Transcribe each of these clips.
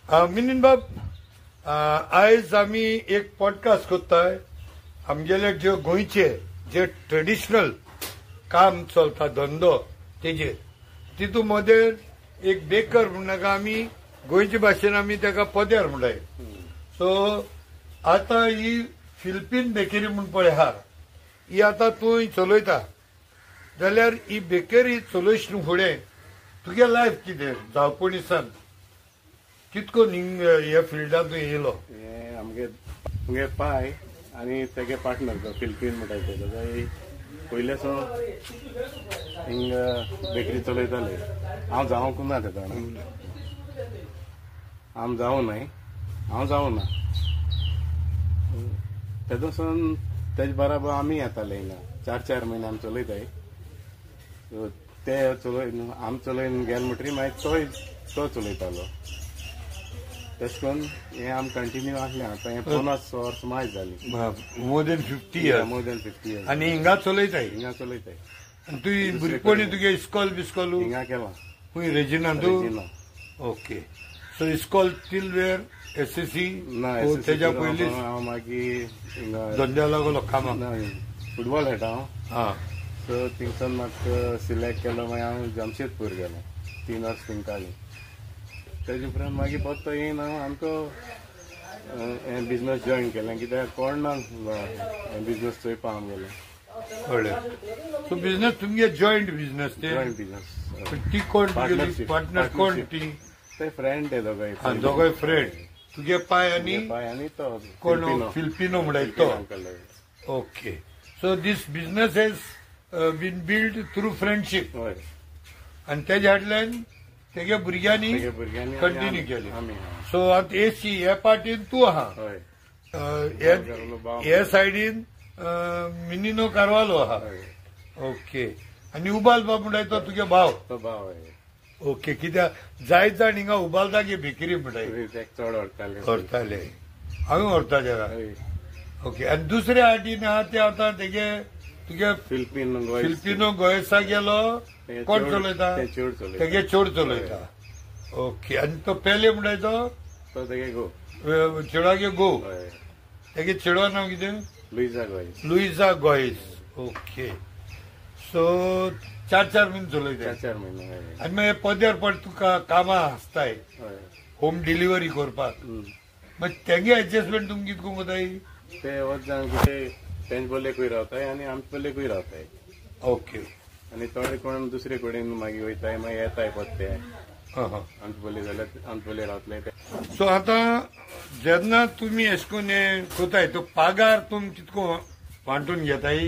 मिनीन बाब, आयज आमी एक पॉडकास्ट करताय. आमगेले जे गोंयचे जे ट्रेडिशनल काम चलता धंदो तेजेर. तितून मध्ये एक बेकर म्हणनाका आमी गोंयचे भाशेन आमी ताका पद्यार म्हणटाय. सो आता ही फिलिपीन बेकरी म्हण पळय आहा, ही आता तूं चलयता जाल्यार ही बेकरी चलोयतना फुडें तुगे लायफ कितें जावपणीसान कितको ह्या फिल्डांत तूं येयलो? आमगे पाय आनी तेगे पार्टनर तो फिलिपीन म्हणटाय ते पयलेसो हिंग बेकरी चलयताले. हांव जावंक ना तेका आम जावं न्हय, हांव जावं ना. तेदोसून तेजे बराबर आमी येताले हिंगा 4-4 म्हयने आमी चलयताय. ते चलय आम चलयन गेल म्हणटरी मागीर तो चलयतालो. तशें करून हें आम कंटिन्यू आसलें. आतां हें 50 वर्स मायज जाली. More than 50 years. More than 50 years. आनी हिंगा चलयताय? हिंगा चलयताय. आनी तुवें भुरगेपणी तुगे इस्कॉल बिस्कॉल हिंगा केला. खूंय रेजिना तूं? ओके. सो इस्कॉल टील वेर एसएससी ना, तेज्या पयलीं हांव मागीर धंद्या लागलो कामाक? फुटबॉल खेळटा हांव. हां. सो थिंगसान म्हाका सिलेक्ट केलो. मागीर हांव जमशेदपूर गेलो 3 वर्स थिंगाली. तेजे उपरांत मागीर परतो येवन हांव आमकां हें बिजनस जॉयन केलें. कित्याक कोण ना हें बिजनस चोयपा आमगेलें. कळ्ळें. सो बिजनस तुमगे जॉयंट बिजनस ते? Joint business. ती कोण पार्टनर कोण ती? ते फ्रेंड ते दोगांय. दोगांय फ्रेंड. तुगे पाय आनी तो कोण फिलिपिनो म्हणटाय तो? Okay. So this business has been build through friendship. हय. आनी तेजे फाटल्यान तेगे भुरग्यांनी कंटिन्यू केली. सो आतां हे पार्टीन तूं आहा, हे सायडीन मिनिनो कारवालो आहा. ओके. आनी उबाल बाब म्हणटाय तो तुगे भाव? तो भाव. ओके. कित्याक जायत जाण हिंगा उबालदागे बेकरी म्हणटाय चड व्हरताले. हांवें व्हरता तेका. ओके. आनी दुसरे हाटीन आहा ते आतां तेगे तुगे फिलिपिनो गोंयसा गेलो कोण चलयता? तेगे चोड चलयता. ओके. आनी तो पेले म्हणटाय तो तेगे गो चेडागे गो. तेगे चेडवा नांव कितें? लुइजा गोयस. ओके. सो 4-4 म्हयने चलयता. 4 म्हयने. आनी मागीर पद्यार पड तुका कामां आसताय होम डिलिव्हरी करपाक. मागीर तेगे एडजस्टमेंट तुमकां कितको कोताय? ते वच जावन कितें तेंचे बोलेकूय रावताय आनी आमचे बोलेकूय रावताय. ओके. आनी थोडे कोण दुसरे कडेन मागीर वयताय, मागीर येताय पत्ते. आमचे बोले जाल्यार आमचे बोले रावतले ते. सो आतां जेन्ना तुमी अशें करून हें कोताय तो पागार तुमी कितको वांटून घेताय?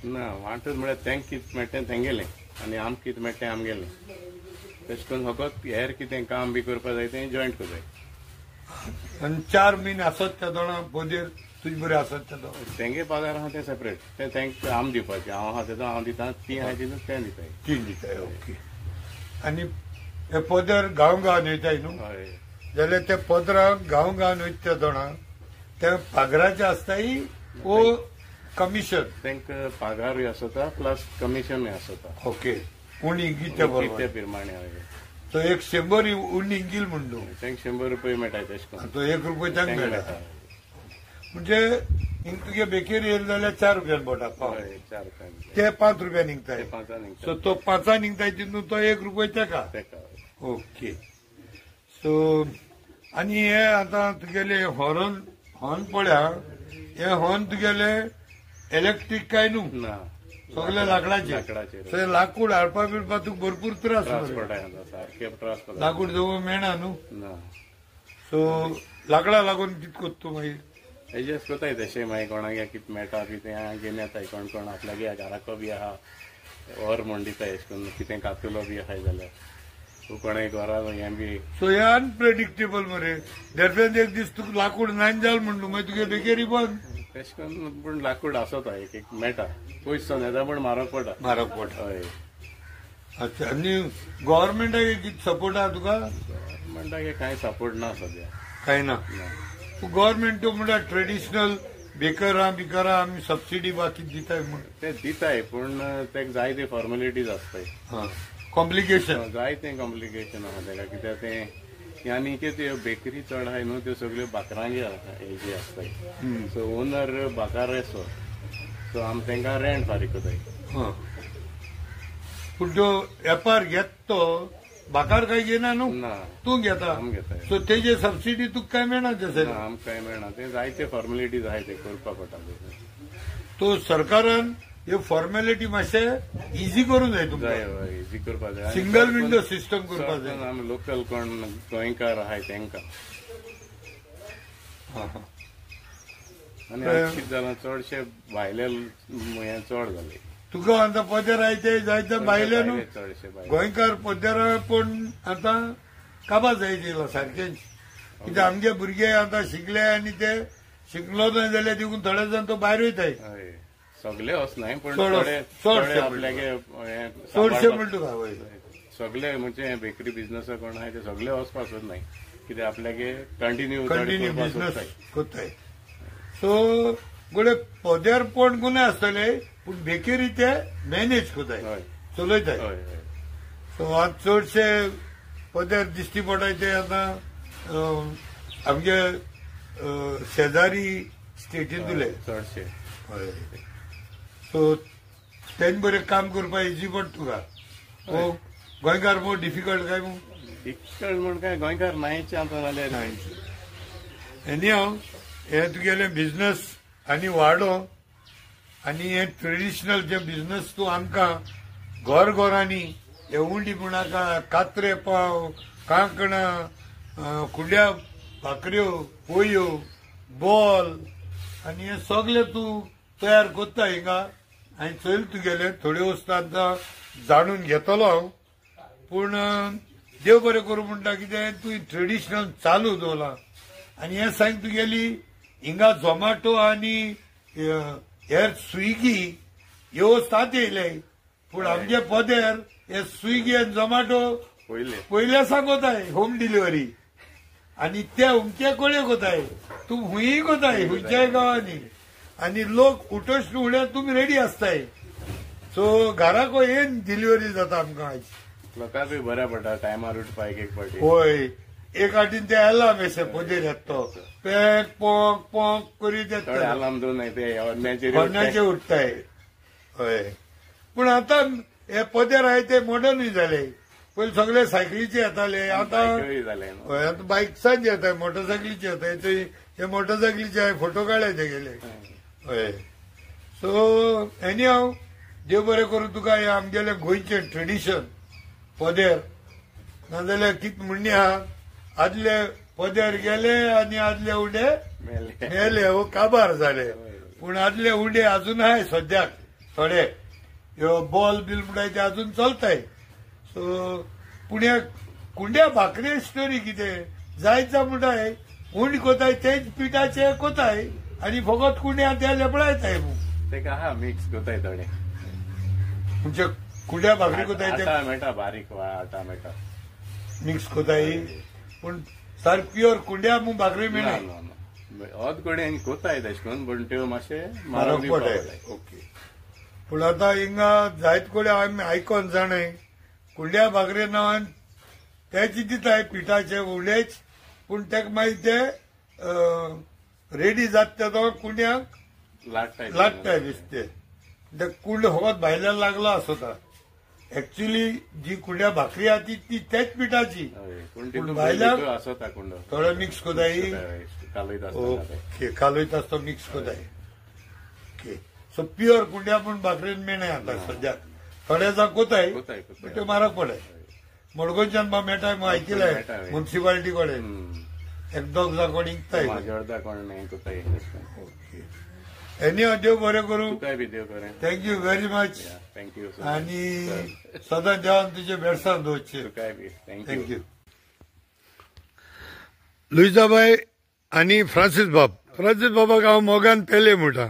ना, वांटून म्हळ्यार तेंक कितें मेळटा तेंगेलें आनी आमकां कितें मेळटा आमगेलें. तशें करून फकत हेर कितें काम बी करपा जाय तें जॉयंट कोताय. आनी 4 म्हयने आसत त्या दोना पदेर तुजे बरें आसत ते तेंगे पगार आहा ते सेपरेट. ते तेंक आम दिवपाचे. हांव आहा तेजो हांव दिता. ती आहाय तितून तें दिताय. ती दिताय. ओके. आनी हे पदर गांवान वयताय न्हू? हय. जाल्यार ते पदराक गांवान वयता त्या दोना ते पगाराचे आसताय ओ कमिशन? तेंका पगारूय आसता प्लस कमिशनूय आसता. ओके. उणी कितें बरोबर ते प्रमाणे. तो एक 100 उणी इंगील म्हण न्हू? तेंक 100 रुपया मेळटाय तशें करून. तो 1 रुपया तेंक मेळटा. म्हणजे हिंग तुगे बेकरी येयलो जाल्यार 4 रुपयान पडटा पाव. ते 5 रुपयान निघताय. सो तो 5 निघताय तितून तो 1 रुपया तेका. ओके. सो आनी हे आतां तुगेले हॉर्न पळया, हे हॉर्न तुगेले इलेक्ट्रीक काय न्हू? ना, सगळे लाकडाचे. सो लाकूड हाडपा बिडपा तुका भरपूर त्रास पडटा. लाकूड जवळ मेळना न्हू? सो लाकडा लागून कितें कोत्ता तूं मागीर? एडजस्ट कोताय तशें. मागीर कोणागे कितें मेळटा कितें घेवन येताय. कोण कोण आपल्यागे घराको बी आहा वर म्हण दिताय. अशें करून कितें कातुलो बी आहाय जाल्यार तूं कोणाय घरा हें बी. सो हे अनप्रेडिक्टेबल मरे. दरफ्यान एक दीस तुका लाकूड नाइन जाल म्हणून मागीर तुगे बेकरी बंद. तशें करून पूण लाकूड आसता एक मेळटा. पयस येता पूण म्हारग पडटा. हय. अच्छा. आनी गव्हर्मेंटाक कितें सपोर्ट आहा तुका? गव्हर्मेंटाक कांय सपोर्ट ना सद्या. कांय ना? गव्हर्मेंट म्हणल्यार ट्रेडिशनल बेकरां आमी सबसिडी बाकी दिताय म्हण? ते दिताय पूण तेका जायते फॉर्मेलिटीज आसताय. कॉम्प्लिकेशन जायते कॉम्प्लिकेशन आहा तेका. कित्याक तें आनी त्यो बेकरी चड आहाय न्हू त्यो सगळ्यो बाकरांगे हेजी आसताय सो ओनर बाकार रेसो सो आमी तांकां रेंट फारीक कोताय पूण त्यो वेपार घेत तो बाकार काय घेना न्हू ना तूं घेता आमी घेताय सो तेजे सबसिडी तुका काय मेळना तशें ना आमकां कांय मेळना ते जायते फॉर्मेलिटीज आहाय ते करपा पडटा तो सरकारान ह्यो फॉर्मेलिटी मातशे इजी करूंक जाय तुमकां जाय हय इजी करपा जाय सिंगल विंडो सिस्टम करपा जाय आमी लोकल कोण गोंयकार आहाय तांकां आनी कितें जालां चडशे भायले हे चड जाले तुका आतां पदर आयते जायते भायले न्हू चडशे भायले गोंयकार पदर पण आतां काबार जायत येयला सारकेंच कित्याक आमगे भुरगे आतां शिकले आनी ते शिकलो न्हय जाल्यार देखून थोडे जाण तो भायर वयताय हय सगळे वचनाय पूण चडशे थोडे आपल्यागे चडशे म्हण तुका वय सगळे म्हणजे बेकरी बिझनस कोण आहाय ते सगळे वचपाक सोदनाय कित्याक आपल्यागे कंटिन्यू बिझनस कोत्ताय सो गोडे पदर पण गुन्हे आसतले पूण बेकरी ते मॅनेज कोताय चलयताय हय हय सो आज चडशे पदर दिश्टी पडटाय ते आतां आमगे शेजारी स्टेटींतले चडशे हय सो तेंच बरें काम करपा इजी पडटा तुका गोंयकार मोर डिफिकल्ट काय मग डिफिकल्ट म्हण काय गोंयकार नायचे आतां जाल्यार एनी हांव हे तुगेले बिझनस आनी वाडो आनी हे ट्रेडिशनल जे बिझनस तूं आमकां घोरांनी हे उंडी मुणाका कात्रे पाव कांकणां कुड्या भाकऱ्यो पोयो बॉल आनी हे सगळे तूं तयार कोत्ता हिंगा हांवें चोयल तुगेले थोड्यो वस्तू आतां जाणून घेतलो हांव पूण देव बरें करूं म्हणटा कितें तूं ट्रेडिशनल चालू दवरलां आनी हें सांग तुगेली हिंगा झोमाटो आनी हेर स्विगी ह्यो वस्तात येयले पूण आमचे पदेर हे स्विगी आनी झोमाटो पयले सांगोताय होम डिलिव्हरी आनी ते उमके कोळे कोताय तूं हुंयी कोताय हुंयच्याय गांवांनी आनी लोक उठोश फुडें तुमी रेडी आसताय सो घराको येवन डिलिव्हरी जाता आमकां आयज लोकांक बी बऱ्या पडटा टायमार उठपा एक फावटी होय एक वाटीन ते अलार्म अशें पदेर येता तो पॅक पोंक पोंक करीत येता अलार्म दोन ते अन्नाचे उठताय हय पूण आतां हे पदेर आहाय ते मॉडर्नूय जाले पयलीं सगळे सायकलीचे येताले आतां हय आतां बायक्सांचे येताय मोटरसायकलीचे येताय ते मोटरसायकलीचे हांवें फोटो काडले गेले हय सो एनी हांव देव बरें करूं तुका हे आमगेले गोंयचे ट्रेडिशन पदेर नाजाल्यार कितें म्हणणी आहा आदले पदेर गेले आनी आदले उडे मेले हो काबार जाले पूण आदले उडे अजून आहाय सद्याक थोडे ह्यो बॉल बील म्हणटाय ते अजून चलताय सो पूण हे कुंड्या भाकरे स्टोरी कितें जायत म्हणटाय उंड कोताय तेच पिठाचे कोताय आनी फकत कुंड्या ते लेपडायताय तेका आहा मिक्स कोताय थोडे म्हणजे कुंड्या भाकरी कोताय ते मेळटा बारीक आटा मेळटा मिक्स कोताय पूण सार प्युअर कुंड्या मग भाकरी मेळना ओद कडेन कोताय तशें करून पूण त्यो मातशे म्हारग पडटाय ओके पूण आतां हिंगा जायत कडेन आमी आयकोन जाणाय कुंड्या भाकरी नांवान तेच दिताय पिठाचे उडेच पूण तेका मागीर ते रेडी जाता तो कुंड्याक लागताय दिसते ते कुंड फकत भायल्यान लागलो आसता एक्चुअली जी कुंड्या भाकरी आहा ती तेच पिठाची पूण भायल्यान थोडे मिक्स कोताय ओके कालयता तो मिक्स कोताय ओके सो प्युअर कुंड्या पूण भाकरेन मेळनाय आतां सद्याक थोडे जाण कोताय त्यो म्हारग पडय मडगोंच्यान मेळटाय म्हूण आयकिल्लें म्युन्सिपालिटी कडेन एक दोग जाण कोण विकताय ओके एनी देव बरें करूं थँक्यू व्हेरी मच थँक्यू आनी सदां देवान तुजे बेडसान दवरचे थँक्यू लुईजाबाई आनी फ्रांसीस बाबाक हांव मोगान पेले म्हणटा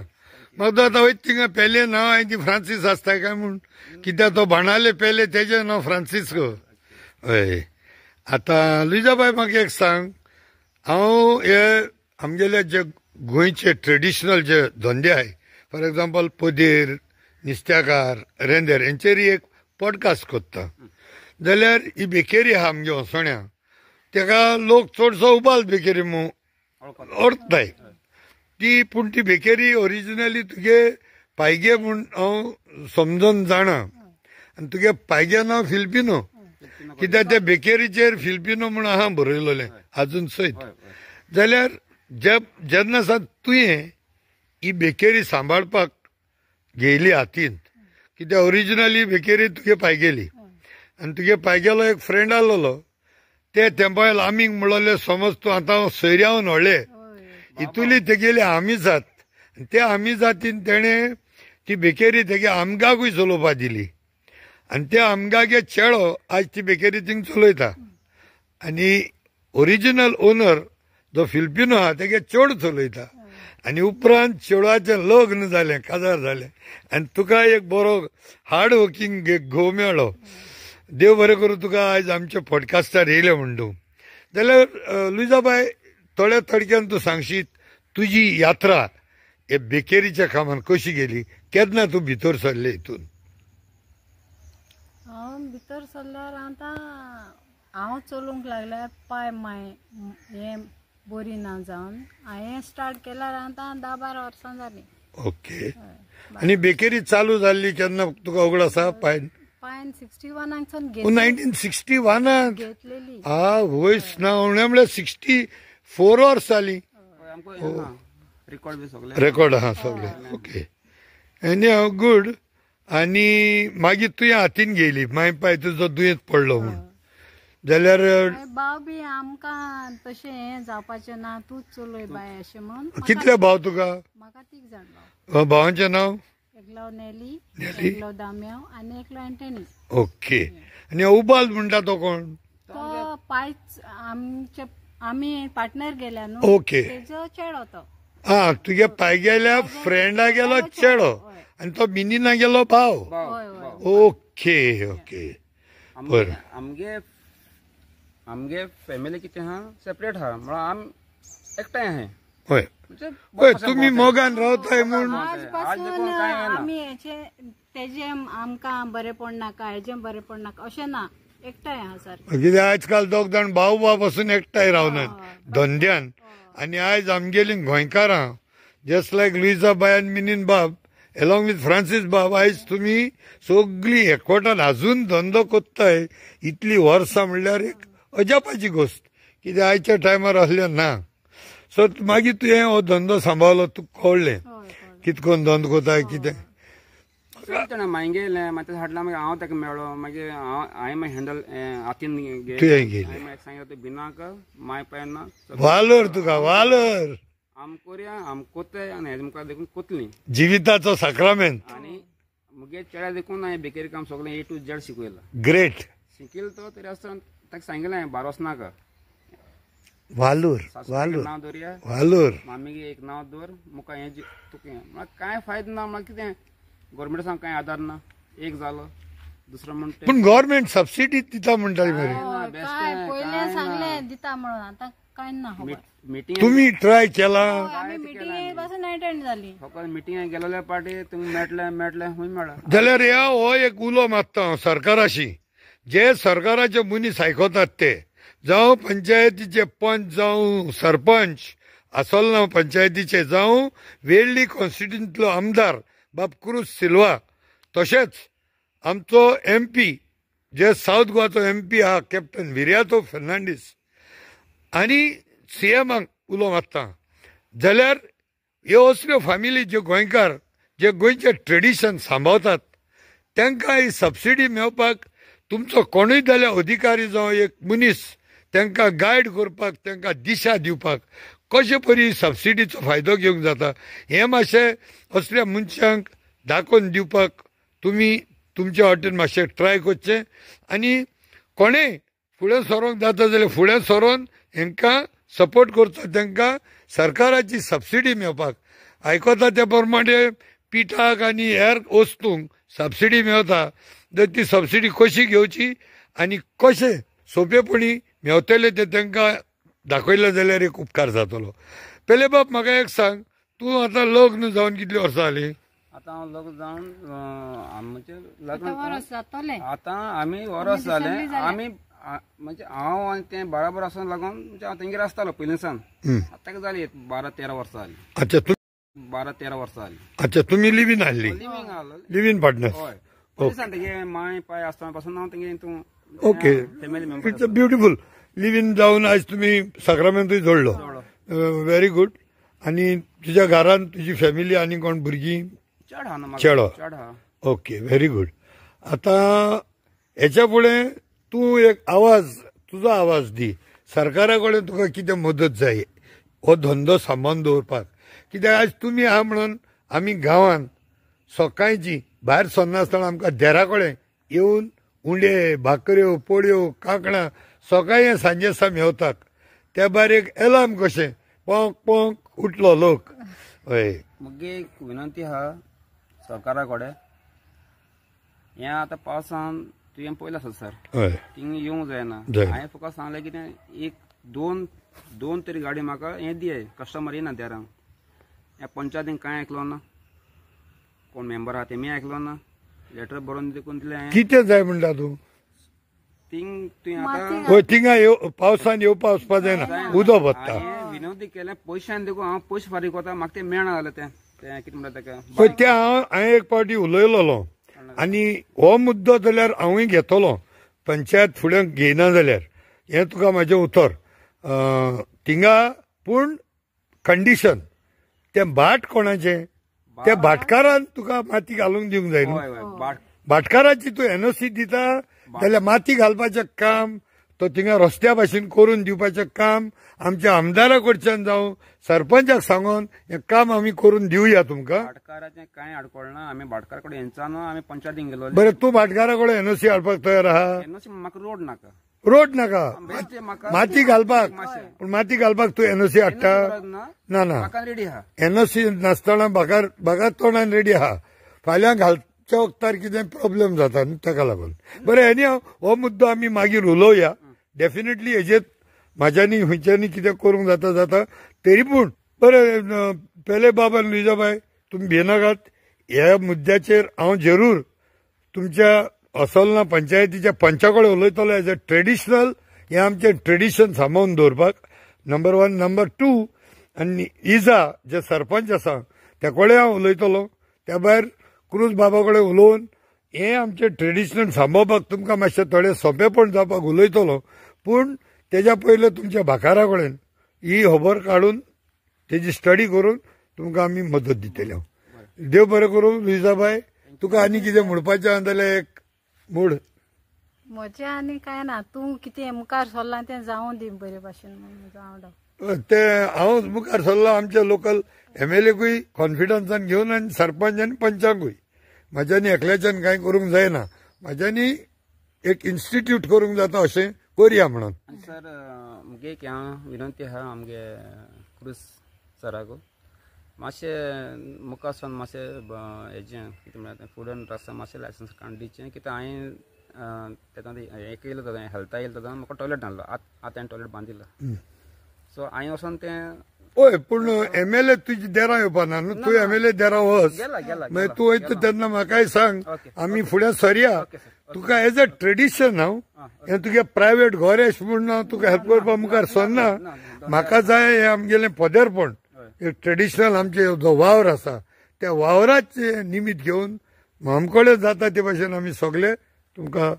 म्हाका आतां वयत थिंगा पेले नांव हांवें ती फ्रांसीस आसताय काय म्हूण कित्याक तो बाणाले पेले तेजें नांव फ्रांसिस्को हय आतां लुईजाबाई म्हाका एक सांग हांव हे आमगेले जे गोंयचे ट्रेडिशनल जे धंदे आहाय फॉर एग्जाम्पल पदेर नुस्त्याकार रेंदेर हेंचेर एक पॉडकास्ट कोत्ता जाल्यार ही बेकेरी आहा आमगे वसोण्या तेका लोक चडसो उबाल बेकेरी म्हणून ओळखताय ती, पूण ती बेकेरी ओरिजिनली तुगे पायगे म्हूण हांव समजून जाणा, आनी तुगे पायगे नांव फिलिपिनो, कित्याक त्या बेकेरीचेर फिलिपिनो म्हूण आहा बरयलोलें आजून सयत. जाल्यार जेन्ना सावन तुवें ही बेकेरी सांबाळपाक घेयली हातीन, कित्याक ओरिजिनली बेकेरी तुगे पायगेली, आनी तुगे पायगेलो एक फ्रेंड आसलोलो, ते तेंपायल आमीक म्हणलोले समज तूं आतां सोयऱ्यावन व्हडले इतुली तेगेली आमी जात, त्या आमी जातीन तेणें ती बेकेरी तेगे आमगाकूय चलोवपाक दिली, आनी त्या आमगागे चेडो आज ती बेकेरी थिंग चलयता, आनी ओरिजिनल ओनर जो फिलिपिनो आहा तेगे चेडो चलयता, आनी उपरांत चेडवाचें लग्न जालें, काजार जालें, आनी तुका एक बरो हार्ड वर्किंग घोव मेळ्ळो. देव बरें करूं तुका आयज आमच्या पॉडकास्टार येयलें म्हण तूं. जाल्यार लुइजाबाई, थोड्या थडक्यान तूं सांगशीत तुजी यात्रा हे बेकेरीच्या कामान कशी गेली, केन्ना तूं भितर सरले हितून? हांव भितर सरल्यार आतां हांव चलोवंक लागल्यार पांय माय हें बरी ना जावन हांवें स्टार्ट केल्यार आतां 10-12 वर्सां जालीं. ओके. आनी बेकेरी चालू जाल्ली केन्ना तुका उगड आसा? पायन 61 1961 घेतलेली. वयस ना उणें म्हळ्यार 64 वर्स जाली. रेकॉर्ड आहा सगळे. ओके. एनी हांव गूड. आनी मागीर तुवें हातीन घेयली माय पाय तुजो दुयेंत पडलो म्हूण, जाल्यार भाव बी आमकां तशें हें जावपाचें ना, तूंच चलय बाय अशें म्हणून. कितले भाव तुका? म्हाका 3 जाण भाव. भावांचें नांव? एकलो नेली, एकलो दाम्यो आनी एकलो एंटनी. ओके. आनी उबाल म्हणटा तो कोण? तो पायच आमी पार्टनर गेल्या न्हू. ओके. तेजो चेडो तो. तुगे पायगेल्या फ्रेंडा गेलो चेडो आनी तो मिनीना गेलो भाव. Okay okay. बरें. आमगे फॅमिली कितें आहा सेपरेट आहा, म्हळ्यार आमी एकठांय आहाय. हय हय. तुमी मोगान रावताय म्हूण आमी तेजे आमकां बरें पडनाका, हेजें बरें पडनाका अशें ना, एकठांय आहा सारकें. कित्याक आजकाल दोग जाण भाव भाव पासून एकठांय रावनात धंद्यान. आनी आयज आमगेली गोंयकारां जस्ट लायक लुइजाबाई आनी मिनीन बाब एलॉंग विथ फ्रांसीस बाब, आयज तुमी सगळी एकवटान आजून धंदो कोत्ताय. इतली वर्सां म्हणल्यार एक अजापाची गोश्ट, कित्याक आयच्या टायमार असलें ना. सो मागीर तुवें हो धंदो सांबाळलो, तुका कळ्ळें कितकोन धंदो कोताय कितें. मागीर गेलें मागीर हाडला, मागीर हांव ताका मेळ्ळो, मागीर हांवें मागीर हँडल हातीन तुवें गेली. सांगलें तूं भिनाक माय पाय ना वालोर तुका वालोर आम कोरया आम कोत्ताय आनी हेजे मुखार देखून कोतली जिविताचो साक्रामेंट. आनी मुगे चेड्या देखून हांवें बेकेरी काम सगळें A to Z शिकयलां. ग्रेट. शिकयलो तो तरी आसतना ताका सांगिल्लें हांवें 12 नाका. वालोर वालोर नांव दवरया, वालोर मामीगे एक नांव दवर, मुखार हें तुका म्हळ्यार कांय फायदो ना. म्हळ्यार कितें गव्हर्मेंटान कांय आदार ना. एक जालो, दुसरो म्हणटा पूण गव्हर्मेंट सबसिडी दिता म्हणटाली मरे. पयलें सांगलें दिता म्हणून, आतां कांय ना. मिटींग तुम्ही ट्राय केला? आमी मिटींगे पासून अटेंड जाली. फकत मिटींग गेलेल्या पाटी तुमी मेळटले खूंय मेळ्ळा. जाल्यार हो एक उलो मागता हांव सरकाराशी. जे सरकाराचे मनीस आयकतात ते, जावं पंचायतीचे पंच जावं सरपंच आसलो ना पंचायतीचे, जावं वेळ्ळी कॉन्स्टिट्युन्सींतलो आमदार बाब क्रूज सिल्वा, तशेंच आमचो MP जे साऊथ गोवाचो MP आहा कॅप्टन विर्यातो फर्नांडीस, आनी CMाक उलो मारता. जाल्यार ह्यो असल्यो फामिली ज्यो गोंयकार जे गोंयचे ट्रेडिशन सांबाळतात, तांकां ही सबसिडी मेळपाक तुमचो कोणूय जाल्यार अधिकारी जावं एक मनीस तांकां गायड करपाक, तांकां दिशा दिवपाक कशे परी सबसिडीचो फायदो घेवंक जाता, हें मातशें असल्या मनशांक दाखोवन दिवपाक तुमी तुमच्या वाटेन मातशें ट्राय करचें. आनी कोणेय फुडें सरोंक जाता जाल्यार फुडें सरोन हांकां सपोर्ट करचो, तांकां सरकाराची सबसिडी मेळपाक. आयकता त्या प्रमाणे पिठाक आनी हेर वस्तूंक सबसिडी मेळता, तर ती सबसिडी कशी घेवची आनी कशें सोंपेपणी मेळटले ते तांकां दाखयलें जाल्यार एक उपकार जातलो. पयले बाब म्हाका एक सांग, तूं आतां लग्न जावन कितलीं वर्सां जालीं? आतां हांव लग्न जावन आमचें लग्न वर्स जातलें. आतां आमी वर्स जालें. म्हणजे हांव आनी तें बराबर आसून लागून म्हणजे हांव तेंगेर आसतालो पयलींसान. आतां जाली 12-13 वर्सां जाली. अच्छा 12-13 वर्सां जाली. अच्छा तुम्ही लिव्ह इन हाडली, लिव्हिंग आलो. Live in partner. हय पयलींसान तेगे माय पाय आसतना पासून हांव तेंगे हितून okay, family member. It's a beautiful. Live in जावन आज तुम्ही साक्रामेंतूय जोडलो. Very good. आणि तुझ्या घरान तुझी फॅमिली आणि कोण भुरगीं? चड आहा ना चेडो. चड आहा. Okay, very good. आता हेच्या फुडें तूं एक आवाज, तुजो आवाज दी. सरकारा कडेन तुका कितें मदत जाय हो धंदो सांबाळून दवरपाक? कित्याक आज तुमी आहा म्हणून आमी गांवांत सकाळची भायर सरनासतना आमकां देरा कडेन येवन उंडे, भाकऱ्यो, पोळयो, कांकणां सकाळी सांजे सा मेवतात. त्या भायर एक अलार्म कशें पोंक पोंक उठलो लोक. हय, मुगे एक विनंती आहा सरकारा कडेन. हें आतां पावसान तुवें पयलें आसा सर, हय, थिंग येवंक जायना. जाय. हांवें तुका सांगलें कितें एक दोन तरी गाडी म्हाका हें दिये, कस्टमर येना देरांक. ह्या पंचायतीन कांय आयकलो ना, कोण मेंबर आहा तेमी आयकलो ना. लेटर बरोवन देखून दिलें हांवें. कितें जाय म्हणटा तूं? थिंग तुवें आतां हय, थिंगा पावसान येवपा वचपा जायना, उदक पडटा. हांवें विनंती केलें पयशांनी देखून हांव पयशे फारीक कोता, म्हाका तें मेळना जालें. तें कितें म्हणटा तेका पळय तें हांवें एक पावटी उलयलोलो आनी हो मुद्दो जाल्यार हांवूय घेतलो. पंचायत फुडें घेयना जाल्यार हें तुका म्हाजें उतर. थिंगा पूण कंडिशन तें भाट कोणाचें? त्या भाटकारान तुका माती घालूंक दिवंक जाय न्हू. हय हय भाटकाराची तूं एनओसी दिता जाल्यार माती घालपाचें काम तो थिंगा रस्त्या भाशेन करून दिवपाचें काम आमच्या आमदारा कडच्यान जावं सरपंचाक सांगून हें काम आमी करून दिवया तुमकां. भाटकाराचें कांय आडकोळना. आमी भाटकार कडेन हेंचान आमी पंचायतीन गेलो. बरें, तूं भाटकारा कडेन एनओसी हाडपाक तयार आहा? म्हाका रोड नाका, रोड नाका, बेश्टे म्हाका माती घालपाक. पूण माती घालपाक तूं एनओसी हाडटा? ना ना, म्हाका रेडी आहा. एनओसी नासतना बागात तोंडान रेडी आहा. फाल्यां घालच्या वक्तार कितें प्रॉब्लेम जाता न्ही, ताका लागून. बरें, एनी हो मुद्दो आमी मागीर उलोवया. डेफिनेटली हेजेर म्हाज्यानी खंयच्यानी कितें करूंक जाता. तरी पूण बरें, पेले बाबा लुईजाबाई तुमी भिनाकात. ह्या मुद्द्याचेर हांव जरूर तुमच्या असोलना पंचायतीच्या पंचा कडेन उलयतलो. एज अ ट्रेडिशनल हें आमचें ट्रेडिशन सांबाळून दवरपाक. नंबर 1. नंबर 2, आनी इजा जे सरपंच आसा त्या कडेन हांव उलयतलो. त्या भायर क्रूज बाबा कडेन उलोवन हें आमचें ट्रेडिशनल सांबाळपाक तुमकां मातशें थोडें सोंपेपण जावपाक उलयतलो. पूण तेज्या पयलें तुमच्या भाकारा कडेन ही खबर काडून तेजी स्टडी करून तुमकां आमी मदत दितले. देव बरें करूं. लुईजाबाई, तुका आनी कितें म्हणपाचें आहा जाल्यार एक मूड. म्हजें आनी कांय ना. तूं कितें मुखार सरलां तें जावं दी बरे भाशेन म्हणून तें हांव मुखार सरलो आमच्या लोकल एमएलएकूय कॉन्फिडन्सान घेवन आनी सरपंच आनी पंचांकूय. म्हाज्यानी एकल्याच्यान कांय करूंक जायना. म्हाज्यानी एक इन्स्टिट्यूट करूंक जाता अशें करया म्हणून. सर मुगे एक विनंती आहा आमगे क्रूज सराक. मातशें मुखार सावन मातशें हेजें कितें म्हणटा फूड रस्ता मातशें लायसन्स काडून दिवचें. कित्याक हांवें तेका एक येयलो ताका हेल्था येयलो ताका म्हाका टॉयलेट हाडलो. आतां हांवें टॉयलेट बांदिल्लो. सो हांवें वचोन तें हय, पूण एमएलए तुजी देरा येवपाना न्हू. तूं एमएलए देरा वच, मागीर तूं वयता तेन्ना म्हाकाय सांग, आमी फुडें सरया. तुका एज अ ट्रेडिशन हांव हें तुगे प्रायवेट घर अशें म्हूण हांव तुका हेल्प करपाक मुखार सरना. म्हाका जाय हें आमगेलें पदेरपण. एक ट्रेडिशनल आमचे जो वावर आसा त्या वावराचे निमित्त घेवन आमकडे जाता ते भाशेन आमी सगळे तुमकां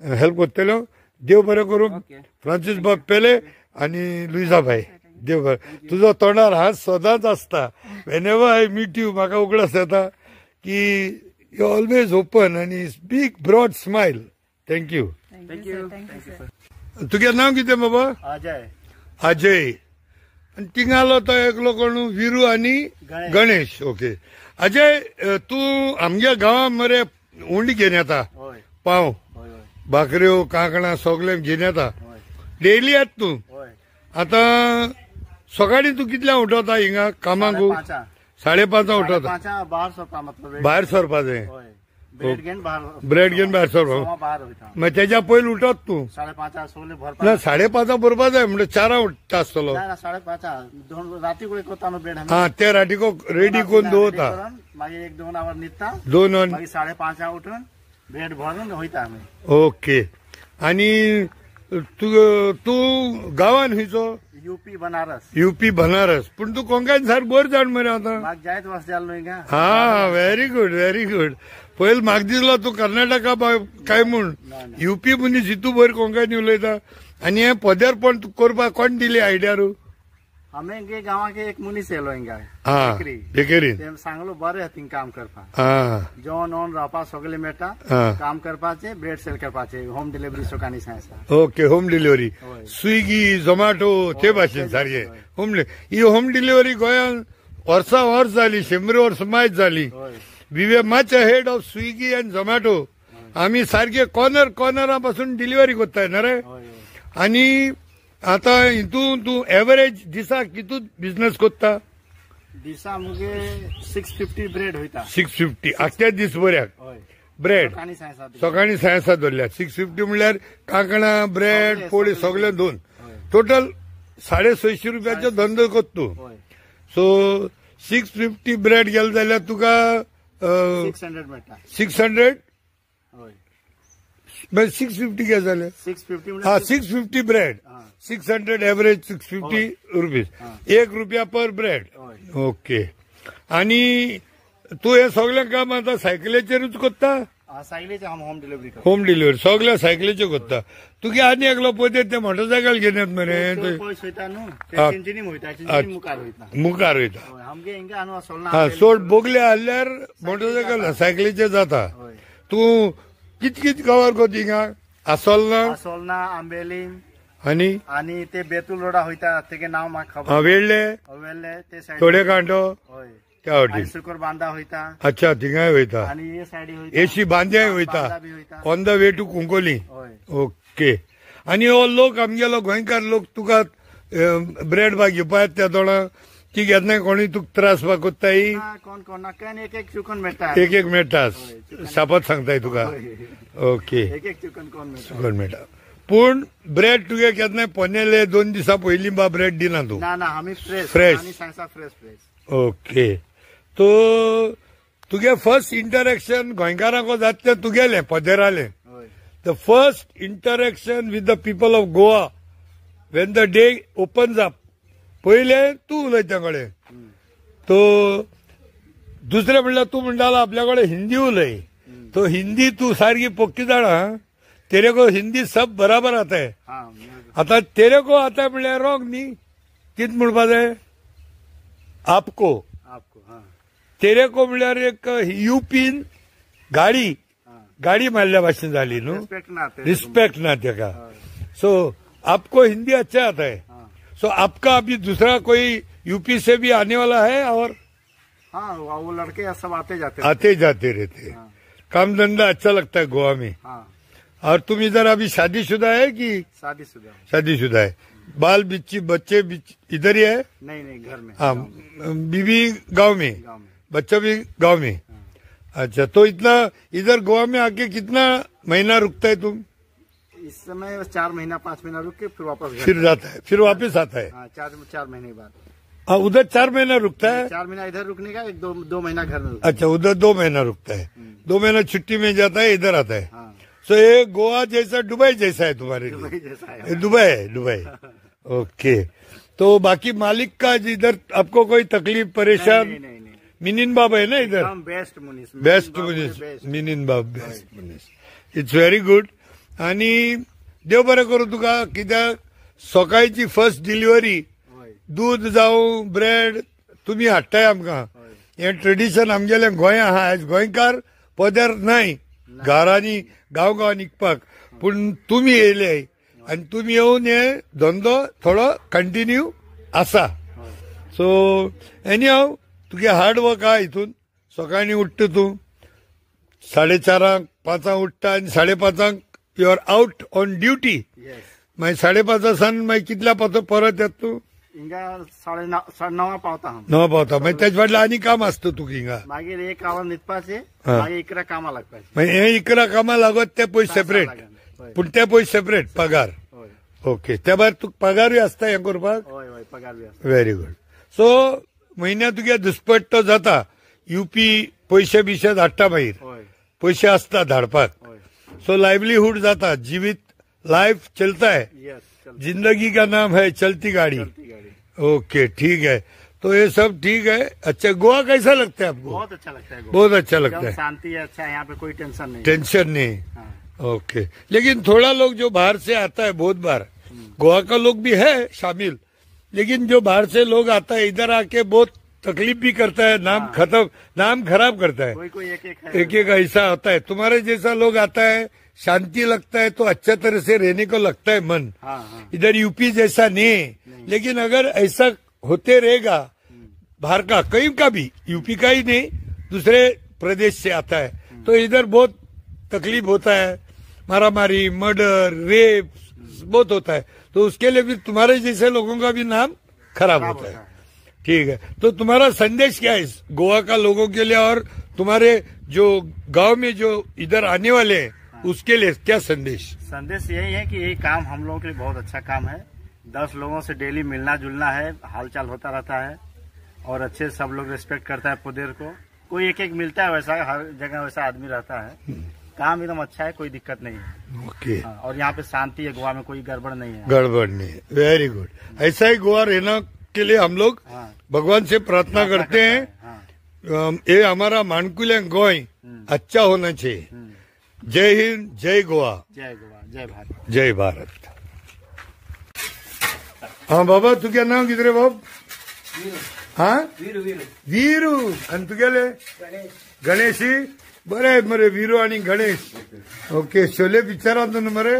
हेल्प करतल्यो. देव बरें करूं. फ्रांसीस बाब पेले आनी लुईजाबाई, देव बरें. तुजो तोंडार हांस सदांच आसता. वेनेवर आय मीट यू म्हाका उगडास येता की यू ऑलवेज ओपन आनी बिग ब्रॉड स्मायल. थँक्यू. तुगे नांव कितें बाबा? अजय. आनी थिंगालो तो एकलो कोण विरू आनी गणेश. ओके. अजय, तूं आमच्या गांवांत मरे उंडी घेवन येता, पाव भाकऱ्यो कांकणां सगळें घेवन येता. डेली येता तूं? आतां सकाळीं तूं कितल्यांक उठवता हिंगा कामाक? 5:30 उठवता. भायर सरपा जाय. ब्रेड घेवन भायर सरपा. मागीर तेज्या पयलीं उठत तूं? 5:30 भरपा जाय म्हणजे 4 उठता आसतलो. हा, ते रातीको रेडी करून दवरता. 2 5:30 उठून ब्रेड भरून वयता आमी. ओके. आनी तू गावान खंयचो यूपी बनारस यूपी बनारस पूण तू कोंकण सार बर जाण मरे आता म्हाका जायत वर्स जाल न्हय गा हा व्हेरी गुड व्हेरी गुड पयलीं म्हाका दिसलो तू कर्नाटका काय म्हूण यूपी मनीस इतू बरी कोंकणी उलयता आनी हें पदार्पण करपाक कोण दिली आयडियारू हांवें गे गांवाक एक मनीस येयलो हिंगा हा बेकरीन तें सांगलो बरें थिंग काम करपाक हा जेवण ऑन रावपाक सगळें मेळटा हा काम करपाचें ब्रेड सेल करपाचें होम डिलिव्हरी सोकानी सांगसा ओके होम डिलिव्हरी होय. स्विगी झोमॅटो ते भाशेन सारखे ही होम डिलिव्हरी गोंयांत वर्सां वर्स जाली 100 वर्स मायज जाली होय we way much head of Swiggy and Zomato आम्ही सारखे कॉर्नरा पासून डिलिव्हरी कोत्ताय ना रे होय होय आणि आता हितून तू एव्हरेज दिसाक कितून बिझनेस कोत्ता दिसा मुगे 650 ब्रेड वयता 650 आख्या दीस बऱ्याक होय ब्रेड सोकानी सांगसा सकाळी सायसा धरल्या 650 म्हणल्यार कांकणां ब्रेड पोळी सगळे दोन टोटल 650 रुपयाचो धंदो कोत तू होय सो 650 ब्रेड गेले जाल्यार तुका 600 मेळटा 600 होय 650 काय झाले 650 हा 650 ब्रेड हा. 600 एव्हरेज 650 रुपीज ₹1 पर ब्रेड होय ओके आणि तू हे सगळें काम आता सायकलीचेरूच कोत्ता सायकलीचे आम होम डिलिव्हरी करता होम डिलिव्हरी सगळ्या सायकलीचे कोत्ता तुगे आनी एकलो पळय ते मोटरसायकल घेवन येत मरे पयस वयता न्हू ते चिंचिनी वयता चिंचिनी मुखार वयता मुखार वयता होय आमगे हिंगा आनू सोलना हा सोड बोगले हाडल्यार मोटरसायकल सायकलीचे जाता होय तू कित कवर कोत हिंगा आसोलना सोलना आंबेलीम आनी आणि ते बेतूल रोडा वयता तेगे नाव म्हाका खबर वेळ्ळे वेल्ले ते सायड थोडे कांटो होय त्या आणि वाटी सुकर बांदा वयता अच्छा थिंगाय वयता आणि हे सायडी वयता एशी बांद्याय बांदा वयता बी वयता on the way to Cuncolim होय ओके आणि हो लोक आमगेलो गोंयकार लोक तुका ब्रेड बाग घेवपा येता त्या तोडा ती घेतना कोणी तुका त्रास बा कोत्ताय ना, कोण कोण नाका एक एक चुकन मेळटा एक एक मेळटा शापत सांगताय तुका ओके एक एक चुकन कोण मेळटा सगळं मेळटा पूण ब्रेड तुगे केन्नाय पोनेले 2 दिसा पयलीं बा ब्रेड दिना तू ना ना आम्ही फ्रेश Fresh. आणि सांगसा फ्रेश ओके तो तुगे फर्स्ट इंटरेक्शन गोंयकारांक जाता तें तुगेलें पदेरालें होय the first interaction with the people of Goa Wien the day opens up पयले तू उलयता कडेन तो दुसरें म्हणल्यार तू म्हणटालो आपल्या कडेन हिंदी उलय तो हिंदी तू सारकी पक्की जाणा तेरे को हिंदी सब बराबर आता है हा आता तेरे को आता है म्हणल्यार रॉंग न्ही कित म्हणपा जाय आपको आपको हा तेरे को म्हणल्यार एक यूपीन गाडी हा गाडी मारल्या भाशेन जाली न्हू रिस्पेक्ट ना ते रिस्पेक्ट ना तेका सो आपको हिंदी अच्छा आता है हाँ सो आपका अभी दूसरा कोई यूपी से भी आने वाला है और हाँ वो लड़के सब आते जाते आते जाते रहते हाँ काम धंधा अच्छा लगता है गोवा में हाँ और तुम इधर अभी शादीशुदा है कि शादीशुदा शादीशुदा है बाल बच्चे इधर ही है नहीं नहीं घर में हाँ बीवी गांव में गाँव में बच्चा भी गांव में अच्छा तो इतना इधर गोवा में आके कितना महीना रुकता है तुम इस समय 4 महीना 5 महीना रुक के फिर वापस घर फिर जाता है फिर वापस आता है हाँ 4 महीने बाद हाँ उधर 4 महीना रुकता है 4 महीना इधर रुकने का एक दो महीना घर में रुकने अच्छा उधर 2 महीना रुकता है 2 महीना छुट्टी में जाता है इधर आता है का। हाँ सो ये गोवा जैसा दुबई जैसा है तुम्हारे लिए वही जैसा है ये दुबई है दुबई ओके तो बाकी मालिक का इधर आपको कोई तकलीफ परेशान नहीं नहीं नहीं मिनिन बाब है ना इधर हम बेस्ट मुनीस बेस्ट मुनीस मिनिन बाब बेस्ट मुनीस इट्स व्हेरी गुड आणि देव बरें करूं तुका कित्याक सकाळची फर्स्ट डिलिव्हरी होय दूध जावं ब्रेड तुम्ही हाडटाय आमकां हें ट्रेडिशन आमगेलें गोंय आहा आयज गोंयकार पदर नाय घरांनी गांव निघपाक पूण तुमी येयले आनी तुमी येवन हे धंदो थोडो कंटिन्यू आसा सो एनी हांव तुगे हार्ड वर्क आहा हितून सकाळी उठ्ठा तूं 4:30 5 उठ्ठा आनी 5:30 you are out on duty yes मागीर 5:30 सान मागीर कितल्या परत येता तूं हिंगा 9:30 पावता हम 9 पावता मागीर तेजे फाटल्यान आनी काम आसता तुका हिंगा मागीर 1 आवर न्हिदपाचे हाँ। मागीर 11 कामा लागपाचे मागीर हे 11 कामां लागत ते पयशे सेपरेट होय पूण ते पयशे सेपरेट पगार होय ओके त्या भायर तुका पगारूय आसता हें करपाक होय होय पगार बी आसता व्हेरी गुड सो म्हयन्याक तुगे दुसपट्टो जाता यूपी पयशे बिशे धाडटा मागीर होय पयशे आसता धाडपाक होय सो लायव्हलीहूड जाता जिवीत लाइफ चलता है, यस, जिंदगी का नाम है चलती गाड़ी। चलती गाड़ी। ओके, ठीक है, तो ये सब ठीक है। अच्छा, गोवा कैसा लगता है आपको? बहुत अच्छा लगता है गोवा। बहुत अच्छा लगता है, शांति है, अच्छा है, यहाँ पे कोई टेंशन नहीं। टेंशन नहीं। हाँ। ओके, लेकिन थोड़ा लोग जो बाहर से आता है, बहुत बार गोवा का लोग भी है शामिल, लेकिन जो बाहर से लोग आता है इधर आके बहुत तकलीफ भी करता है, नाम खराब करता है। कोई एक है। एक ऐसा होता है। तुम्हारे जैसा लोग आता है, शांति लगता है, तो अच्छा तरह से रहने को लगता है मन। हाँ। इधर यूपी जैसा नहीं। लेकिन अगर ऐसा होते रहेगा, बाहर का कहीं का भी, यूपी का ही नहीं, दूसरे प्रदेश से आता है, तो इधर बहुत तकलीफ होता है, मारामारी, मर्डर, रेप बहुत होता है, तो उसके लिए भी तुम्हारे जैसे लोगों का भी नाम खराब होता है। ठीक है, तो तुम्हारा संदेश क्या है इस गोवा का लोगों के लिए, और तुम्हारे जो गांव में जो इधर आने वाले हैं उसके लिए क्या संदेश? संदेश यही है कि ये काम हम लोगों के लिए बहुत अच्छा काम है। 10 लोगों से डेली मिलना जुलना है, हालचाल होता रहता है, और अच्छे सब लोग रिस्पेक्ट करता है पुदेर को। कोई एक मिलता है, वैसा हर जगह वैसा आदमी रहता है। काम एकदम अच्छा है, कोई दिक्कत नहीं है। ओके, और यहाँ पे शांति है, गोवा में कोई गड़बड़ नहीं है। गड़बड़ नहीं है, वेरी गुड। ऐसा ही गोवा रहना के लिए हम लोग भगवान से प्रार्थना करते हैं। ये हमारा मानकुल गोय अच्छा होना चाहिए। जय हिंद, जय गोवा, जय गोवा, जय भारत, जय भारत। हाँ बाबा, तू क्या नाव किधरे बाब? हाँ, वीरू. आणि तुगेले गणेशी. बरे मरे वीरू आणि गणेश. ओके, शोले पिक्चरात न्हू मरे.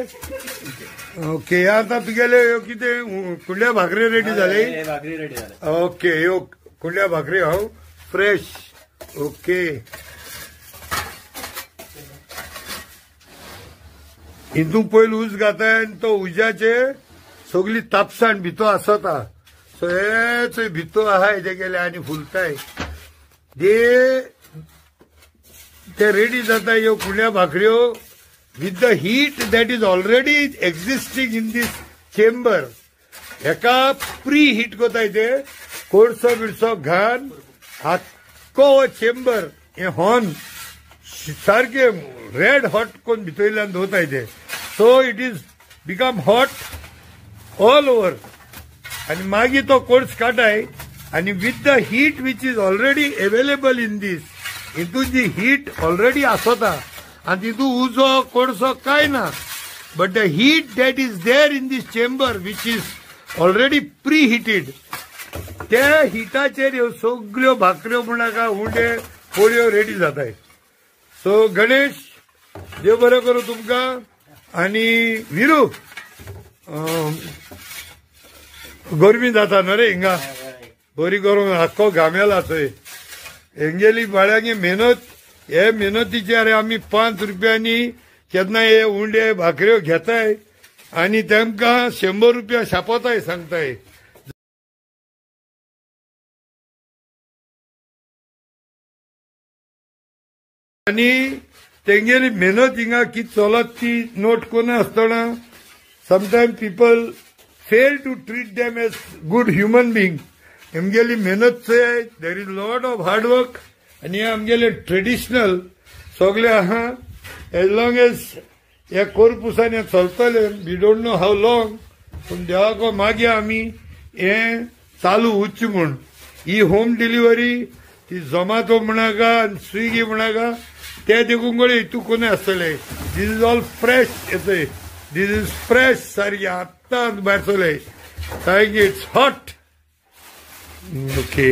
ओके, आता तुगेले किती कुंड्या भाकरी रेडी झाले? ओके, यो कुंड्या भाकरी हाव फ्रेश. ओके, हितू पयली उज घाताय, तो उज्याचे सगळी तापसाण भितो आसता. सो हे भितो आहा हेजे गेले आनी फुलताय ते रेडी जाता. ह्यो कुंड्या भाकऱ्यो with the heat that is already existing in this chamber. हेका प्री हीट कोताय ते कोळसो बिळसो घान आख्खो चेंबर हे हॉन सारखे रेड हॉट कोण भितरल्यान दवरताय ते. So it is become hot all over. आणि मागीर तो कोर्स काढाय आणि with the heat which is already available in this, हितून जी हीट ऑलरेडी आसता आणि तितून उजो कोळसो काय ना, but the heat that is there in this chamber which is already preheated, त्या हिटाचेर ह्यो सगळ्यो भाकऱ्यो म्हणा उंडे पोळयो रेडी जाताय. सो गणेश, देव बरें करूं तुमकां. आणि वीरू, गरमी जाता न्हू रे हिंगा, बरी करूंक आख्खो घामेला थंय. हेंगेली बाळ्यांगे मेहनत, हे मेहनतीचेर आमी 5 रुपयांनी केन्ना हे उंडे भाकऱ्यो घेताय आणि तेमकां 100 रुपया शापोताय सांगताय. आणि तेंगेली मेहनत हिंगा कित चलत ती नोट कोना आसतना sometime people fail to treat them as good human being. आमगेली मेहनत चोय, there is lot of hard work. आणि आमगेले ट्रेडिशनल सगळे आहा. एज लॉंग एज हे कोरपुसान हे चलतले, we don't know how long, पूण देवाको मागया आमी हे चालू उच्च म्हूण. ही होम डिलिव्हरी, ती झोमाटो म्हणाका, स्विगी म्हणाका, ते देखून गळे हितू कोणी आसतले. दीस इज ऑल फ्रेश येतय. दीस इज फ्रेश सारकी आत्ताच भायर सरले. Thank you, it's hot. Okay.